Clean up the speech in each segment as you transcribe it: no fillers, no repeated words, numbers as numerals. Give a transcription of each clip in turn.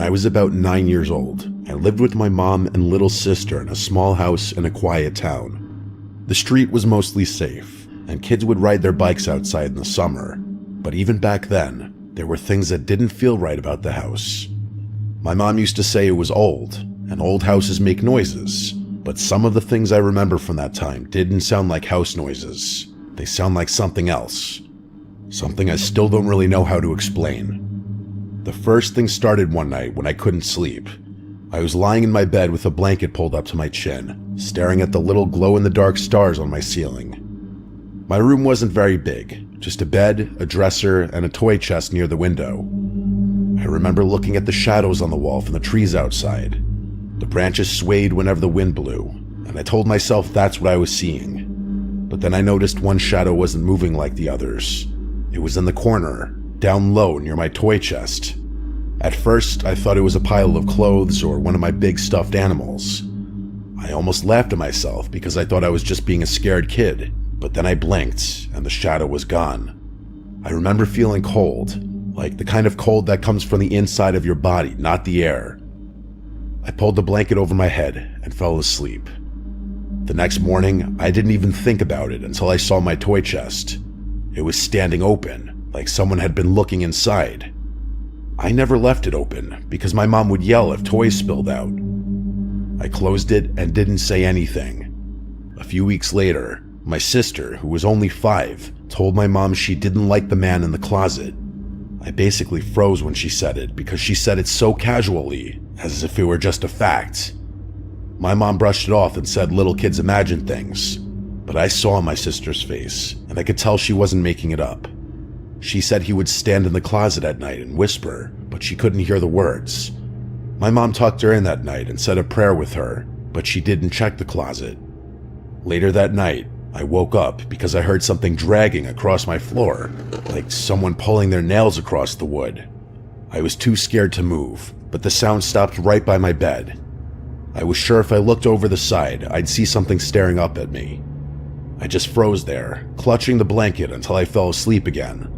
I was about 9 years old. I lived with my mom and little sister in a small house in a quiet town. The street was mostly safe, and kids would ride their bikes outside in the summer. But even back then, there were things that didn't feel right about the house. My mom used to say it was old, and old houses make noises, but some of the things I remember from that time didn't sound like house noises. They sound like something else. Something I still don't really know how to explain. The first thing started one night when I couldn't sleep. I was lying in my bed with a blanket pulled up to my chin, staring at the little glow-in-the-dark stars on my ceiling. My room wasn't very big, just a bed, a dresser, and a toy chest near the window. I remember looking at the shadows on the wall from the trees outside. The branches swayed whenever the wind blew, and I told myself that's what I was seeing. But then I noticed one shadow wasn't moving like the others. It was in the corner, down low near my toy chest. At first, I thought it was a pile of clothes or one of my big stuffed animals. I almost laughed at myself because I thought I was just being a scared kid, but then I blinked and the shadow was gone. I remember feeling cold, like the kind of cold that comes from the inside of your body, not the air. I pulled the blanket over my head and fell asleep. The next morning, I didn't even think about it until I saw my toy chest. It was standing open, like someone had been looking inside. I never left it open because my mom would yell if toys spilled out. I closed it and didn't say anything. A few weeks later, my sister, who was only 5, told my mom she didn't like the man in the closet. I basically froze when she said it because she said it so casually, as if it were just a fact. My mom brushed it off and said little kids imagine things, but I saw my sister's face and I could tell she wasn't making it up. She said he would stand in the closet at night and whisper, but she couldn't hear the words. My mom tucked her in that night and said a prayer with her, but she didn't check the closet. Later that night, I woke up because I heard something dragging across my floor, like someone pulling their nails across the wood. I was too scared to move, but the sound stopped right by my bed. I was sure if I looked over the side, I'd see something staring up at me. I just froze there, clutching the blanket until I fell asleep again.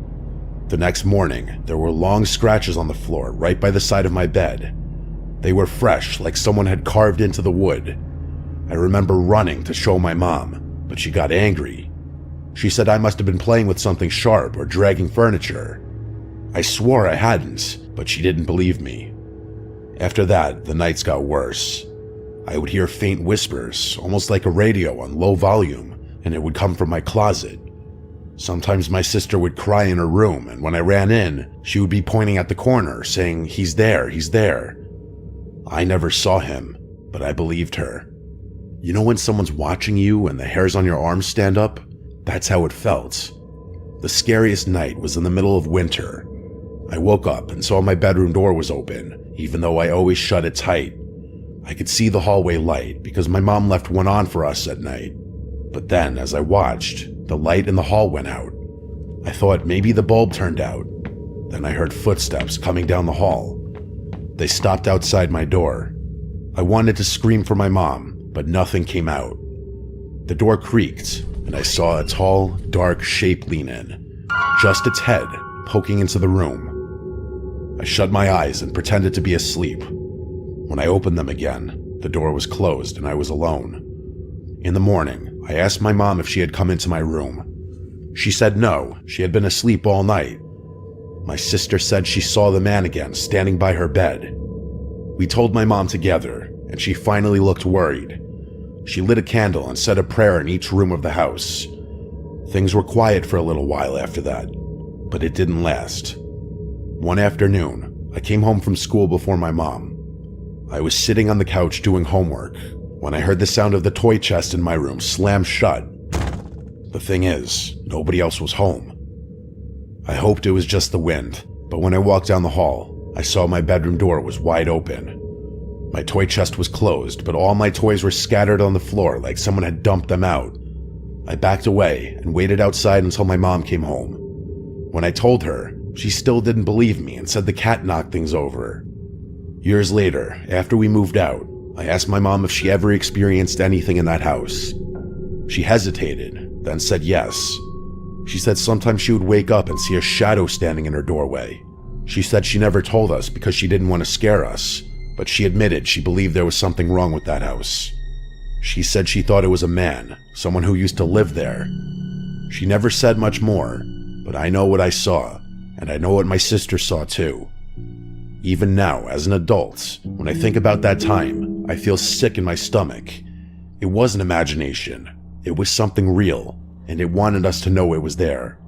The next morning, there were long scratches on the floor right by the side of my bed. They were fresh, like someone had carved into the wood. I remember running to show my mom, but she got angry. She said I must have been playing with something sharp or dragging furniture. I swore I hadn't, but she didn't believe me. After that, the nights got worse. I would hear faint whispers, almost like a radio on low volume, and it would come from my closet. Sometimes my sister would cry in her room, and when I ran in, she would be pointing at the corner, saying, "He's there, he's there." I never saw him, but I believed her. You know when someone's watching you and the hairs on your arms stand up? That's how it felt. The scariest night was in the middle of winter. I woke up and saw my bedroom door was open, even though I always shut it tight. I could see the hallway light because my mom left one on for us at night. But then, as I watched, the light in the hall went out. I thought maybe the bulb turned out. Then I heard footsteps coming down the hall. They stopped outside my door. I wanted to scream for my mom, but nothing came out. The door creaked, and I saw a tall, dark shape lean in, just its head poking into the room. I shut my eyes and pretended to be asleep. When I opened them again, the door was closed and I was alone. In the morning, I asked my mom if she had come into my room. She said no, she had been asleep all night. My sister said she saw the man again standing by her bed. We told my mom together, and she finally looked worried. She lit a candle and said a prayer in each room of the house. Things were quiet for a little while after that, but it didn't last. One afternoon, I came home from school before my mom. I was sitting on the couch doing homework when I heard the sound of the toy chest in my room slam shut. The thing is, nobody else was home. I hoped it was just the wind, but when I walked down the hall, I saw my bedroom door was wide open. My toy chest was closed, but all my toys were scattered on the floor like someone had dumped them out. I backed away and waited outside until my mom came home. When I told her, she still didn't believe me and said the cat knocked things over. Years later, after we moved out, I asked my mom if she ever experienced anything in that house. She hesitated, then said yes. She said sometimes she would wake up and see a shadow standing in her doorway, She said she never told us because she didn't want to scare us, but she admitted she believed there was something wrong with that house. She said she thought it was a man, someone who used to live there. She never said much more, but I know what I saw, and I know what my sister saw too. Even now, as an adult, when I think about that time, I feel sick in my stomach. It wasn't imagination, it was something real, and it wanted us to know it was there.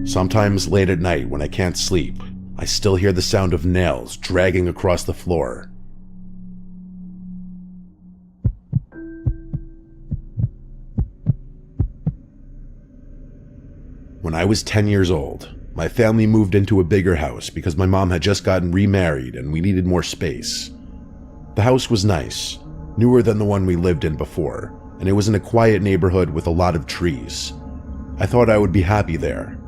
Sometimes late at night when I can't sleep, I still hear the sound of nails dragging across the floor. When I was 10 years old, my family moved into a bigger house because my mom had just gotten remarried and we needed more space. The house was nice, newer than the one we lived in before, and it was in a quiet neighborhood with a lot of trees. I thought I would be happy there.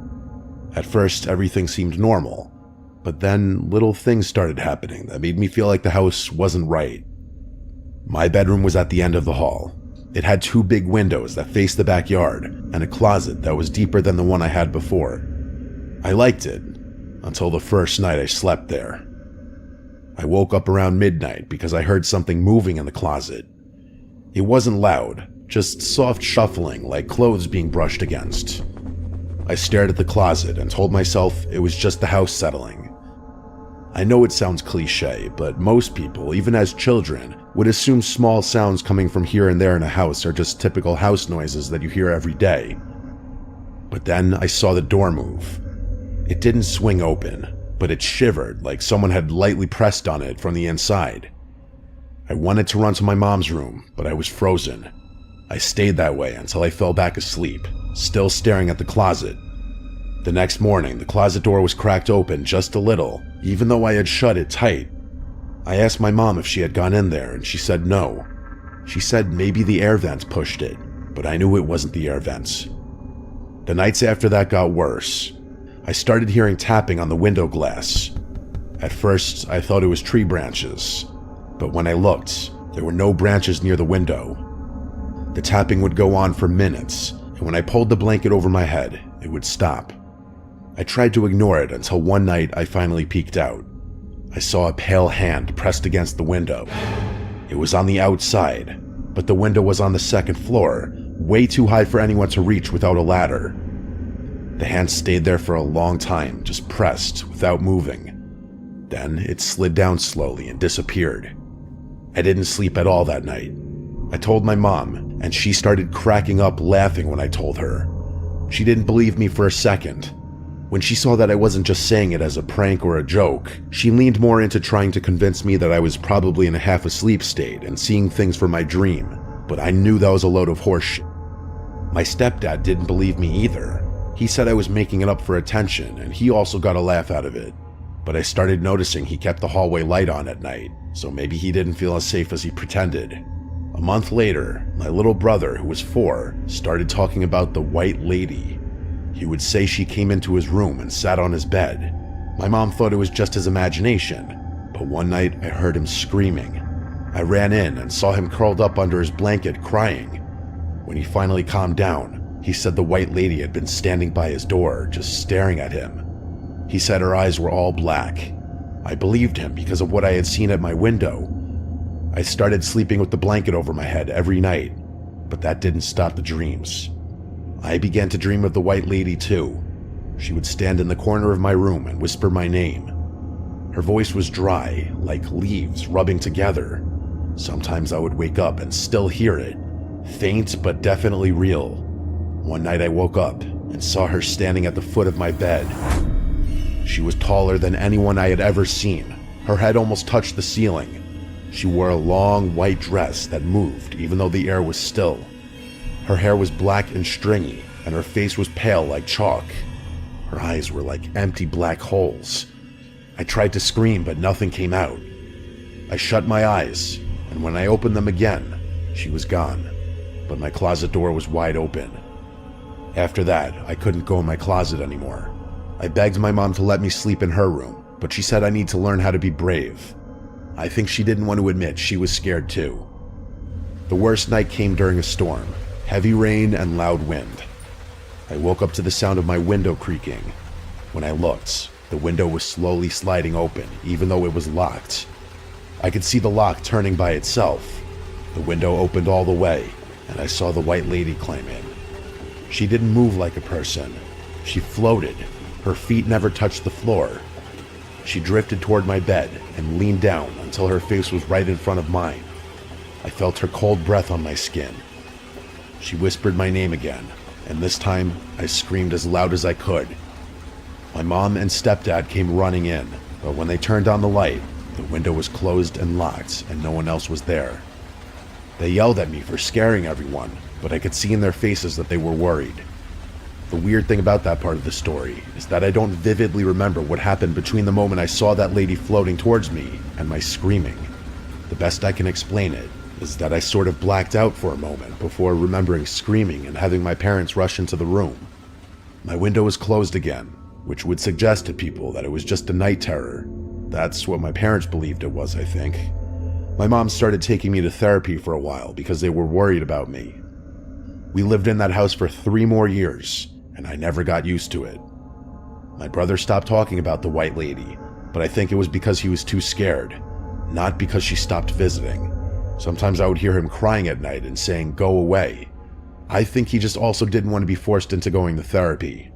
At first, everything seemed normal, but then little things started happening that made me feel like the house wasn't right. My bedroom was at the end of the hall. It had 2 big windows that faced the backyard and a closet that was deeper than the one I had before. I liked it, until the first night I slept there. I woke up around midnight because I heard something moving in the closet. It wasn't loud, just soft shuffling like clothes being brushed against. I stared at the closet and told myself it was just the house settling. I know it sounds cliche, but most people, even as children, would assume small sounds coming from here and there in a house are just typical house noises that you hear every day. But then I saw the door move. It didn't swing open, but it shivered like someone had lightly pressed on it from the inside. I wanted to run to my mom's room, but I was frozen. I stayed that way until I fell back asleep, still staring at the closet. The next morning, the closet door was cracked open just a little, even though I had shut it tight. I asked my mom if she had gone in there, and she said no. She said maybe the air vents pushed it, but I knew it wasn't the air vents. The nights after that got worse. I started hearing tapping on the window glass. At first, I thought it was tree branches, but when I looked, there were no branches near the window. The tapping would go on for minutes, and when I pulled the blanket over my head, it would stop. I tried to ignore it until one night I finally peeked out. I saw a pale hand pressed against the window. It was on the outside, but the window was on the second floor, way too high for anyone to reach without a ladder. The hand stayed there for a long time, just pressed, without moving. Then it slid down slowly and disappeared. I didn't sleep at all that night. I told my mom, and she started cracking up laughing when I told her. She didn't believe me for a second. When she saw that I wasn't just saying it as a prank or a joke, she leaned more into trying to convince me that I was probably in a half-asleep state and seeing things from my dream, but I knew that was a load of horseshit. My stepdad didn't believe me either. He said I was making it up for attention, and he also got a laugh out of it. But I started noticing he kept the hallway light on at night, so maybe he didn't feel as safe as he pretended. A month later, my little brother, who was 4, started talking about the white lady. He would say she came into his room and sat on his bed. My mom thought it was just his imagination, but one night I heard him screaming. I ran in and saw him curled up under his blanket crying. When he finally calmed down, he said the white lady had been standing by his door, just staring at him. He said her eyes were all black. I believed him because of what I had seen at my window. I started sleeping with the blanket over my head every night, but that didn't stop the dreams. I began to dream of the white lady too. She would stand in the corner of my room and whisper my name. Her voice was dry, like leaves rubbing together. Sometimes I would wake up and still hear it, faint but definitely real. One night I woke up and saw her standing at the foot of my bed. She was taller than anyone I had ever seen. Her head almost touched the ceiling. She wore a long white dress that moved even though the air was still. Her hair was black and stringy, and her face was pale like chalk. Her eyes were like empty black holes. I tried to scream, but nothing came out. I shut my eyes, and when I opened them again, she was gone, but my closet door was wide open. After that, I couldn't go in my closet anymore. I begged my mom to let me sleep in her room, but she said I need to learn how to be brave. I think she didn't want to admit she was scared too. The worst night came during a storm. Heavy rain and loud wind. I woke up to the sound of my window creaking. When I looked, The window was slowly sliding open, even though it was locked. I could see the lock turning by itself. The window opened all the way, and I saw the white lady climb in. She didn't move like a person. She floated. Her feet never touched the floor. She drifted toward my bed and leaned down until her face was right in front of mine. I felt her cold breath on my skin. She whispered my name again, and this time I screamed as loud as I could. My mom and stepdad came running in, but when they turned on the light, the window was closed and locked, and no one else was there. They yelled at me for scaring everyone, but I could see in their faces that they were worried. The weird thing about that part of the story is that I don't vividly remember what happened between the moment I saw that lady floating towards me and my screaming. The best I can explain it is that I sort of blacked out for a moment before remembering screaming and having my parents rush into the room. My window was closed again, which would suggest to people that it was just a night terror. That's what my parents believed it was, I think. My mom started taking me to therapy for a while because they were worried about me. We lived in that house for 3 more years, and I never got used to it. My brother stopped talking about the white lady, but I think it was because he was too scared, not because she stopped visiting. Sometimes I would hear him crying at night and saying, "Go away." I think he just also didn't want to be forced into going to therapy.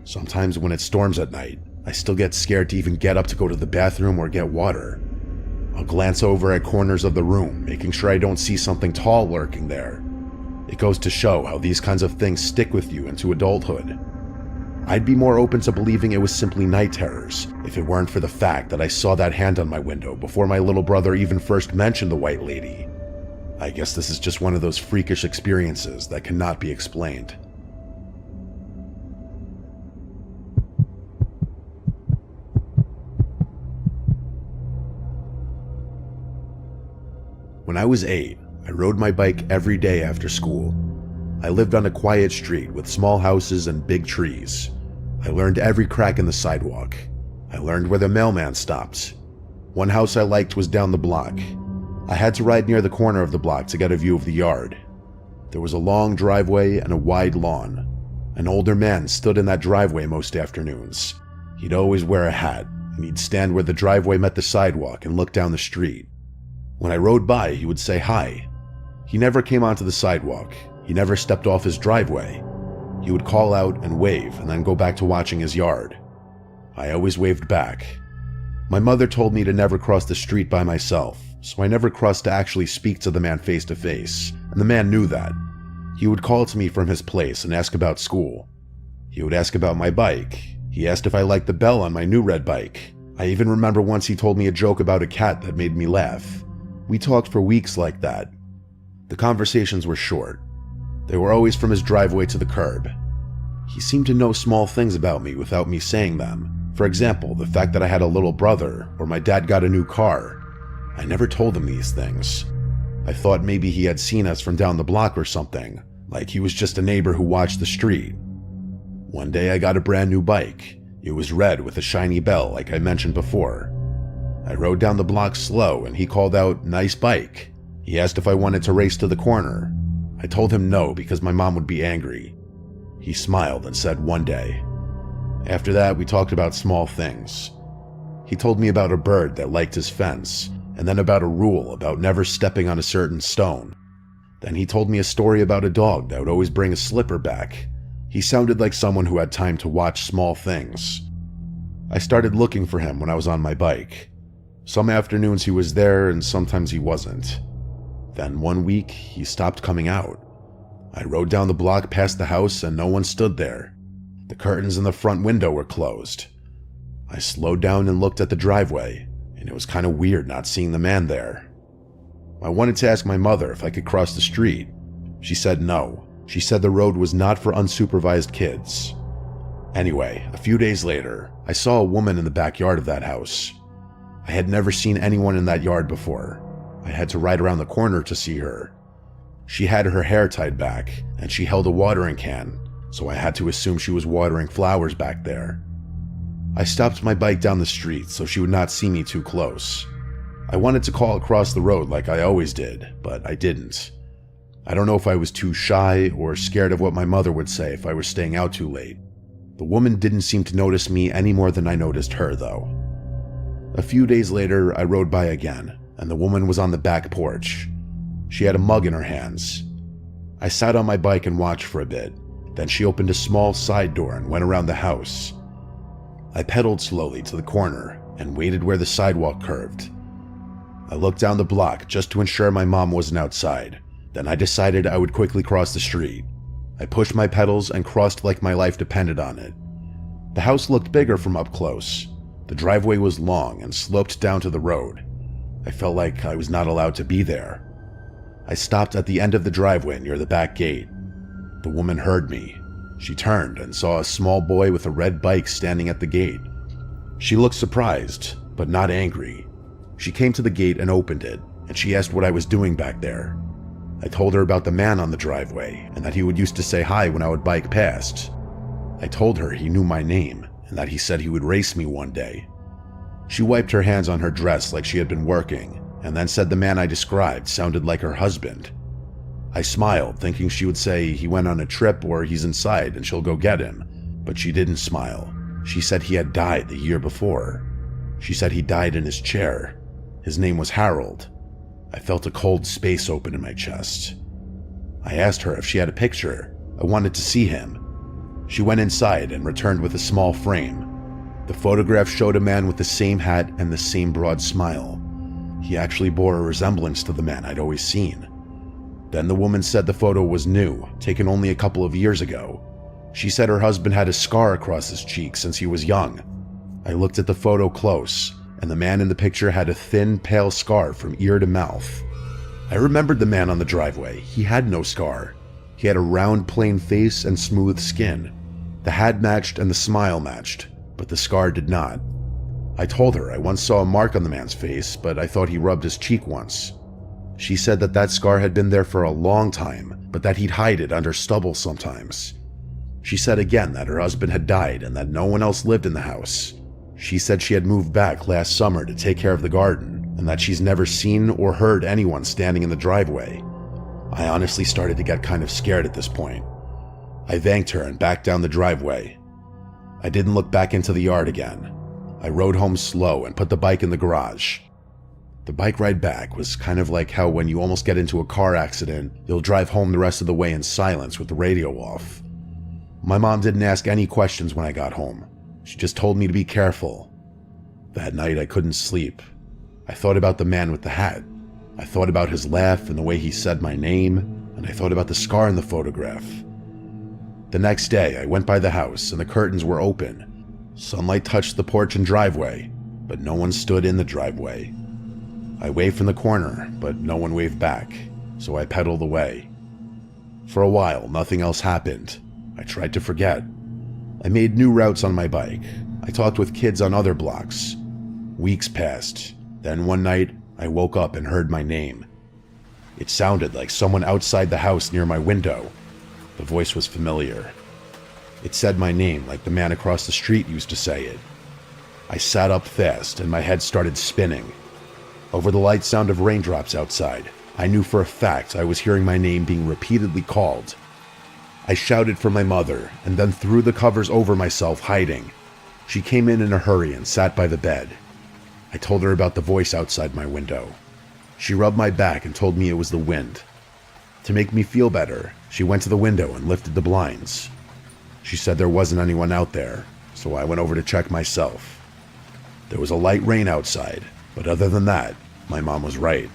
Sometimes when it storms at night, I still get scared to even get up to go to the bathroom or get water. I'll glance over at corners of the room, making sure I don't see something tall lurking there. It goes to show how these kinds of things stick with you into adulthood. I'd be more open to believing it was simply night terrors if it weren't for the fact that I saw that hand on my window before my little brother even first mentioned the white lady. I guess this is just one of those freakish experiences that cannot be explained. When I was 8, I rode my bike every day after school. I lived on a quiet street with small houses and big trees. I learned every crack in the sidewalk. I learned where the mailman stopped. One house I liked was down the block. I had to ride near the corner of the block to get a view of the yard. There was a long driveway and a wide lawn. An older man stood in that driveway most afternoons. He'd always wear a hat, and he'd stand where the driveway met the sidewalk and look down the street. When I rode by, he would say hi. He never came onto the sidewalk. He never stepped off his driveway. He would call out and wave and then go back to watching his yard. I always waved back. My mother told me to never cross the street by myself, so I never crossed to actually speak to the man face to face, and the man knew that. He would call to me from his place and ask about school. He would ask about my bike. He asked if I liked the bell on my new red bike. I even remember once he told me a joke about a cat that made me laugh. We talked for weeks like that. The conversations were short. They were always from his driveway to the curb. He seemed to know small things about me without me saying them. For example, the fact that I had a little brother, or my dad got a new car. I never told him these things. I thought maybe he had seen us from down the block or something, like he was just a neighbor who watched the street. One day I got a brand new bike. It was red with a shiny bell like I mentioned before. I rode down the block slow and he called out, "Nice bike." He asked if I wanted to race to the corner. I told him no because my mom would be angry. He smiled and said one day. After that, we talked about small things. He told me about a bird that liked his fence, and then about a rule about never stepping on a certain stone. Then he told me a story about a dog that would always bring a slipper back. He sounded like someone who had time to watch small things. I started looking for him when I was on my bike. Some afternoons he was there and sometimes he wasn't. Then one week, he stopped coming out. I rode down the block past the house and no one stood there. The curtains in the front window were closed. I slowed down and looked at the driveway, and it was kind of weird not seeing the man there. I wanted to ask my mother if I could cross the street. She said no. She said the road was not for unsupervised kids. Anyway, a few days later, I saw a woman in the backyard of that house. I had never seen anyone in that yard before. I had to ride around the corner to see her. She had her hair tied back, and she held a watering can, so I had to assume she was watering flowers back there. I stopped my bike down the street so she would not see me too close. I wanted to call across the road like I always did, but I didn't. I don't know if I was too shy or scared of what my mother would say if I were staying out too late. The woman didn't seem to notice me any more than I noticed her, though. A few days later, I rode by again, and the woman was on the back porch. She had a mug in her hands. I sat on my bike and watched for a bit. Then she opened a small side door and went around the house. I pedaled slowly to the corner and waited where the sidewalk curved. I looked down the block just to ensure my mom wasn't outside. Then I decided I would quickly cross the street. I pushed my pedals and crossed like my life depended on it. The house looked bigger from up close. The driveway was long and sloped down to the road. I felt like I was not allowed to be there. I stopped at the end of the driveway near the back gate. The woman heard me. She turned and saw a small boy with a red bike standing at the gate. She looked surprised, but not angry. She came to the gate and opened it, and she asked what I was doing back there. I told her about the man on the driveway, and that he would used to say hi when I would bike past. I told her he knew my name, and that he said he would race me one day. She wiped her hands on her dress like she had been working, and then said the man I described sounded like her husband. I smiled, thinking she would say he went on a trip or he's inside and she'll go get him, but she didn't smile. She said he had died the year before. She said he died in his chair. His name was Harold. I felt a cold space open in my chest. I asked her if she had a picture. I wanted to see him. She went inside and returned with a small frame. The photograph showed a man with the same hat and the same broad smile. He actually bore a resemblance to the man I'd always seen. Then the woman said the photo was new, taken only a couple of years ago. She said her husband had a scar across his cheek since he was young. I looked at the photo close, and the man in the picture had a thin, pale scar from ear to mouth. I remembered the man on the driveway. He had no scar. He had a round, plain face and smooth skin. The hat matched and the smile matched, but the scar did not. I told her I once saw a mark on the man's face, but I thought he rubbed his cheek once. She said that that scar had been there for a long time, but that he'd hide it under stubble sometimes. She said again that her husband had died and that no one else lived in the house. She said she had moved back last summer to take care of the garden, and that she's never seen or heard anyone standing in the driveway. I honestly started to get kind of scared at this point. I thanked her and backed down the driveway. I didn't look back into the yard again. I rode home slow and put the bike in the garage. The bike ride back was kind of like how when you almost get into a car accident, you'll drive home the rest of the way in silence with the radio off. My mom didn't ask any questions when I got home. She just told me to be careful. That night I couldn't sleep. I thought about the man with the hat. I thought about his laugh and the way he said my name, and I thought about the scar in the photograph. The next day I went by the house and the curtains were open. Sunlight touched the porch and driveway, but no one stood in the driveway. I waved from the corner, but no one waved back, so I pedaled away. For a while, nothing else happened. I tried to forget. I made new routes on my bike. I talked with kids on other blocks. Weeks passed. Then one night, I woke up and heard my name. It sounded like someone outside the house near my window. The voice was familiar. It said my name like the man across the street used to say it. I sat up fast and my head started spinning. Over the light sound of raindrops outside, I knew for a fact I was hearing my name being repeatedly called. I shouted for my mother and then threw the covers over myself, hiding. She came in a hurry and sat by the bed. I told her about the voice outside my window. She rubbed my back and told me it was the wind. To make me feel better, she went to the window and lifted the blinds. She said there wasn't anyone out there, so I went over to check myself. There was a light rain outside, but other than that, my mom was right.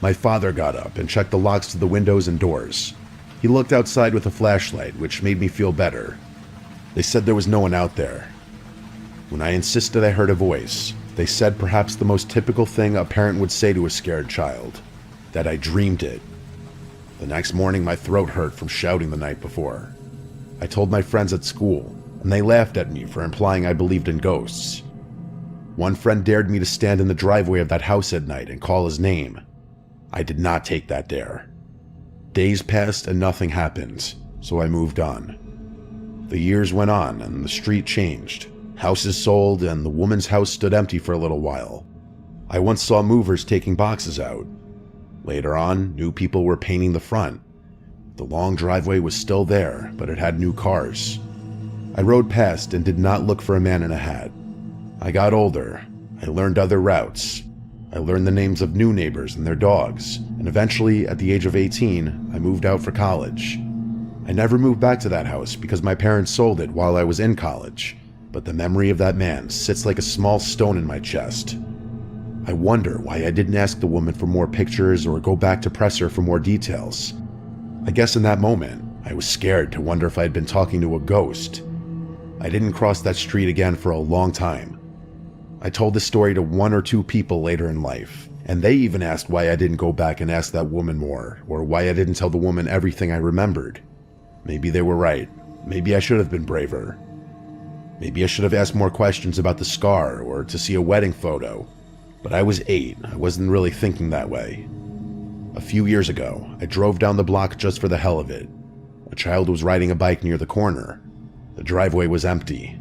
My father got up and checked the locks to the windows and doors. He looked outside with a flashlight, which made me feel better. They said there was no one out there. When I insisted I heard a voice, they said perhaps the most typical thing a parent would say to a scared child, that I dreamed it. The next morning, my throat hurt from shouting the night before. I told my friends at school, and they laughed at me for implying I believed in ghosts. One friend dared me to stand in the driveway of that house at night and call his name. I did not take that dare. Days passed and nothing happened, so I moved on. The years went on and the street changed. Houses sold and the woman's house stood empty for a little while. I once saw movers taking boxes out. Later on, new people were painting the front. The long driveway was still there, but it had new cars. I rode past and did not look for a man in a hat. I got older. I learned other routes. I learned the names of new neighbors and their dogs, and eventually, at the age of 18, I moved out for college. I never moved back to that house because my parents sold it while I was in college, but the memory of that man sits like a small stone in my chest. I wonder why I didn't ask the woman for more pictures or go back to press her for more details. I guess in that moment, I was scared to wonder if I had been talking to a ghost. I didn't cross that street again for a long time. I told this story to 1 or 2 people later in life, and they even asked why I didn't go back and ask that woman more, or why I didn't tell the woman everything I remembered. Maybe they were right. Maybe I should have been braver. Maybe I should have asked more questions about the scar or to see a wedding photo. But I was 8, I wasn't really thinking that way. A few years ago, I drove down the block just for the hell of it. A child was riding a bike near the corner. The driveway was empty.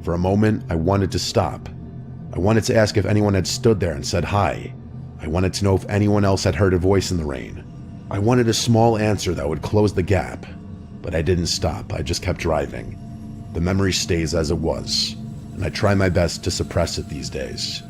For a moment, I wanted to stop. I wanted to ask if anyone had stood there and said hi. I wanted to know if anyone else had heard a voice in the rain. I wanted a small answer that would close the gap. But I didn't stop, I just kept driving. The memory stays as it was, and I try my best to suppress it these days.